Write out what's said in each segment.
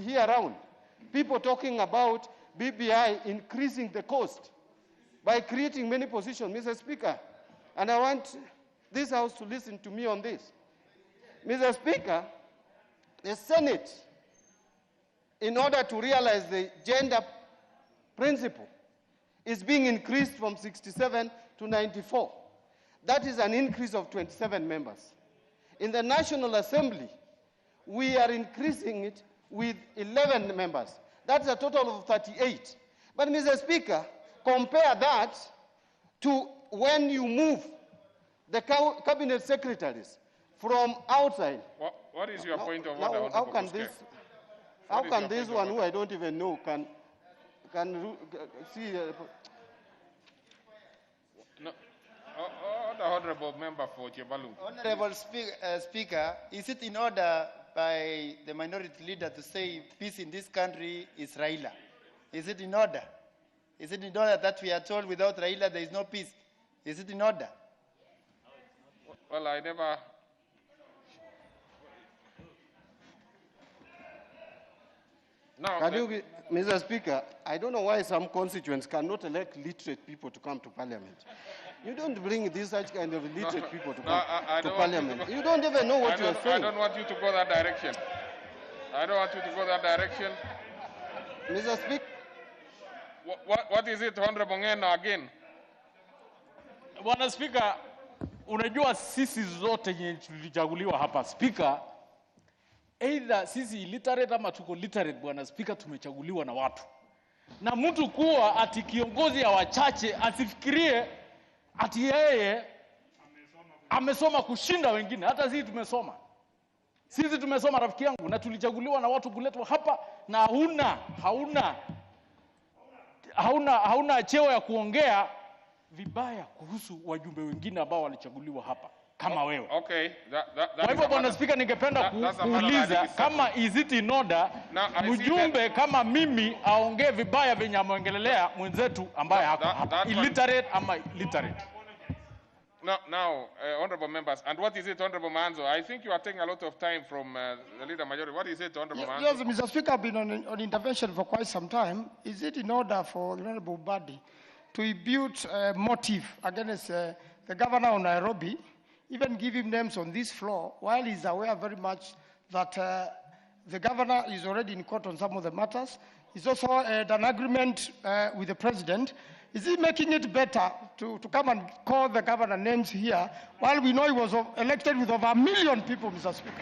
here around, people talking about BBI increasing the cost by creating many positions, Mr. Speaker. And I want this House to listen to me on this. Mr. Speaker, the Senate, in order to realize the gender principle, is being increased from 67 to 94. That is an increase of 27 members. In the National Assembly, we are increasing it with 11 members. That's a total of 38. But, Mr. Speaker, compare that to when you move the cabinet secretaries from outside. What is your point of order? How can this one, who I don't even know, can see? No. The honorable member for Chepalungu. Honorable Speaker, is it in order by the minority leader to say peace in this country is Raila? Is it in order? Is it in order that we are told without Raila there is no peace? Is it in order? Well, I never... No, Mr. Speaker, I don't know why some constituents cannot elect literate people to come to parliament. You don't bring this such kind of literate people to come to parliament. You don't even know what you're saying. I don't want you to go that direction. I don't want you to go that direction. Mr. Speaker. What is it, Honorable Ngeno again? Bwana Speaker, unajua sisi zote yenye tulichaguliwa hapa, Speaker, either sisi illiterate ama tuko literate, Bwana Speaker, tumechaguliwa na watu. Na mtu kuwa ati kiongozi ya wachache asifikirie ati yeye amesoma kushinda wengine. Hata sisi tumesoma. Sisi tumesoma, rafiki yangu, na tulichaguliwa na watu kuletwa hapa, na hauna cheo ya kuongea vibaya kuhusu wajumbe wengine ambao walichaguliwa hapa kama wewe. Okay. Kwa hivyo, Bwana Speaker, ningependa kuuliza kama is it in order mjumbe kama mimi aongee vibaya venye ameongelelea mwenzetu ambaye hapa illiterate ama literate. Now, honorable members, and what is it, Honorable Manzo? I think you are taking a lot of time from the leader majority. What is it, Honorable Manzo? Yes, Mr. Speaker, I've been on intervention for quite some time. Is it in order for the Honorable Mbadi to impute motive against the governor of Nairobi, even give him names on this floor, while he's aware very much that the governor is already in court on some of the matters? He's also had an agreement with the president. Is he making it better to come and call the governor names here, while we know he was elected with over 1 million people, Mr. Speaker?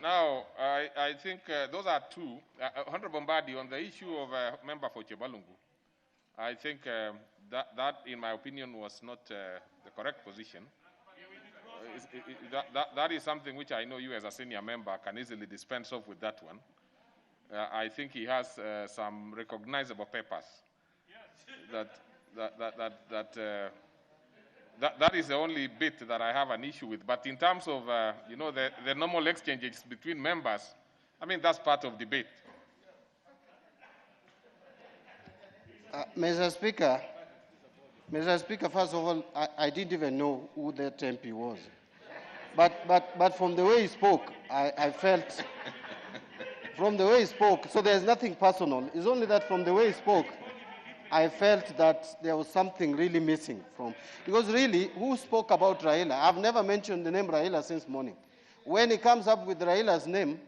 Now, I think those are two. Honorable Mbadi, on the issue of member for Chepalungu, I think that, in my opinion, was not the correct position. That is something which I know you as a senior member can easily dispense off with that one. I think he has some recognizable papers. That is the only bit that I have an issue with. But in terms of the normal exchanges between members, I mean, that's part of debate. Mr. Speaker, first of all, I didn't even know who that MP was. But from the way he spoke, I felt, from the way he spoke, so there's nothing personal. It's only that from the way he spoke, I felt that there was something really missing from, because really, who spoke about Raila? I've never mentioned the name Raila since morning. When he comes up with Raila's name,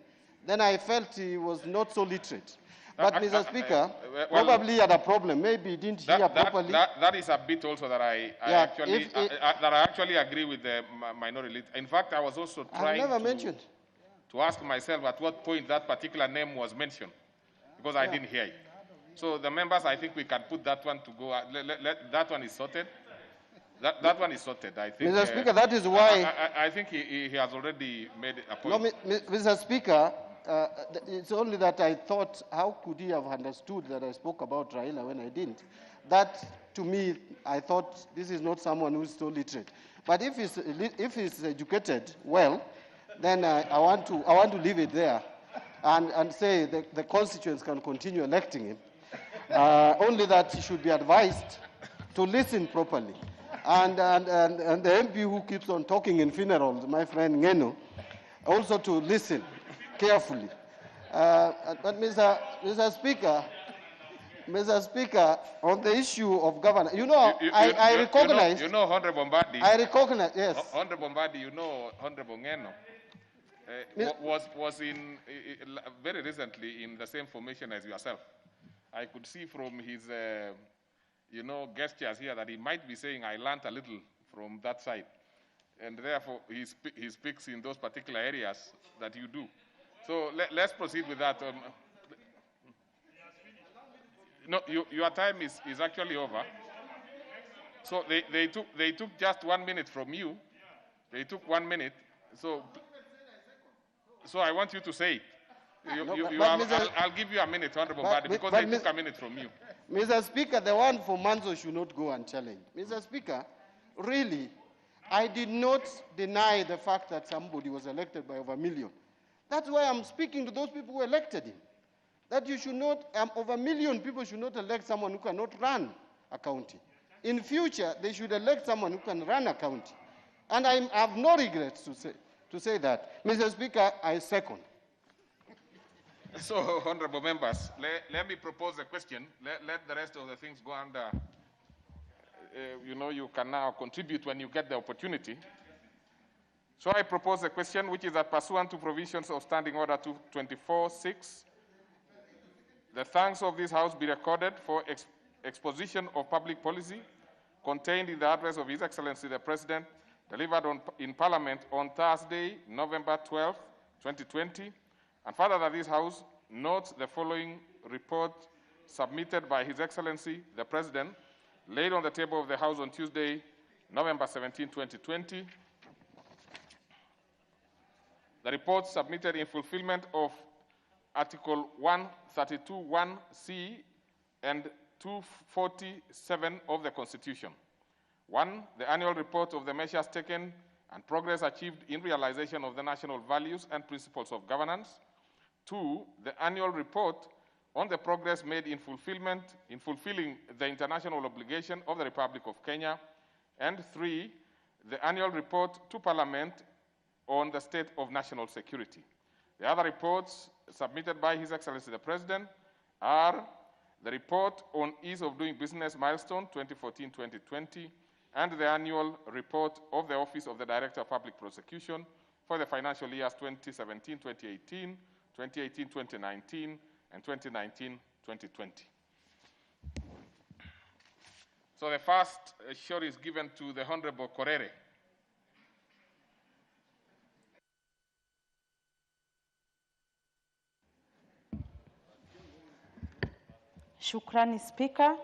then I felt he was not so literate. But Mr. Speaker, probably had a problem. Maybe he didn't hear properly. That is a bit also that I actually agree with the minority. In fact, I was also trying to ask myself at what point that particular name was mentioned, because I didn't hear it. So the members, I think we can put that one to go. That one is sorted. That one is sorted. I think. Mr. Speaker, that is why I think he has already made a point. No, Mr. Speaker, it's only that I thought, how could he have understood that I spoke about Raila when I didn't? That, to me, I thought this is not someone who's so literate. But if he's educated well, then I want to leave it there, and say the constituents can continue electing him. Only that he should be advised to listen properly. And the MP who keeps on talking in funerals, my friend Ngeno, also to listen carefully. But Mr. Speaker, on the issue of governance, I recognize. Honorable Mbadi. I recognize, yes. Honorable Mbadi, Honorable Ngeno was in very recently in the same formation as yourself. I could see from his, gestures here that he might be saying, I learned a little from that side. And therefore, he speaks in those particular areas that you do. So let's proceed with that. No, your time is actually over. So they took just 1 minute from you. They took 1 minute. So I want you to say it. I'll give you a minute, Honorable Mbadi, because they took a minute from you. Mr. Speaker, the one for Manzo should not go unchallenged. Mr. Speaker, really, I did not deny the fact that somebody was elected by over 1 million. That's why I'm speaking to those people who elected him. That you should not, over 1 million people should not elect someone who cannot run a county. In future, they should elect someone who can run a county. And I have no regrets to say that. Mr. Speaker, I second. So, honorable members, let me propose a question. Let the rest of the things go under. You can now contribute when you get the opportunity. So I propose a question, which is that pursuant to provisions of Standing Order 224-6, the thanks of this House be recorded for exposition of public policy contained in the address of His Excellency the President, delivered in Parliament on Thursday, November 12, 2020, and further that this House notes the following report submitted by His Excellency the President, laid on the table of the House on Tuesday, November 17, 2020. The report submitted in fulfillment of Article 132(1)(c) and 247 of the Constitution. 1, the annual report of the measures taken and progress achieved in realization of the national values and principles of governance. 2, the annual report on the progress made in fulfilling the international obligation of the Republic of Kenya. And 3, the annual report to Parliament on the state of national security. The other reports submitted by His Excellency the President are the report on ease of doing business milestone 2014-2020 and the annual report of the Office of the Director of Public Prosecution for the financial years 2017-2018, 2018-2019, and 2019-2020. So the first shot is given to the Honorable Korere. Shukrani Speaker.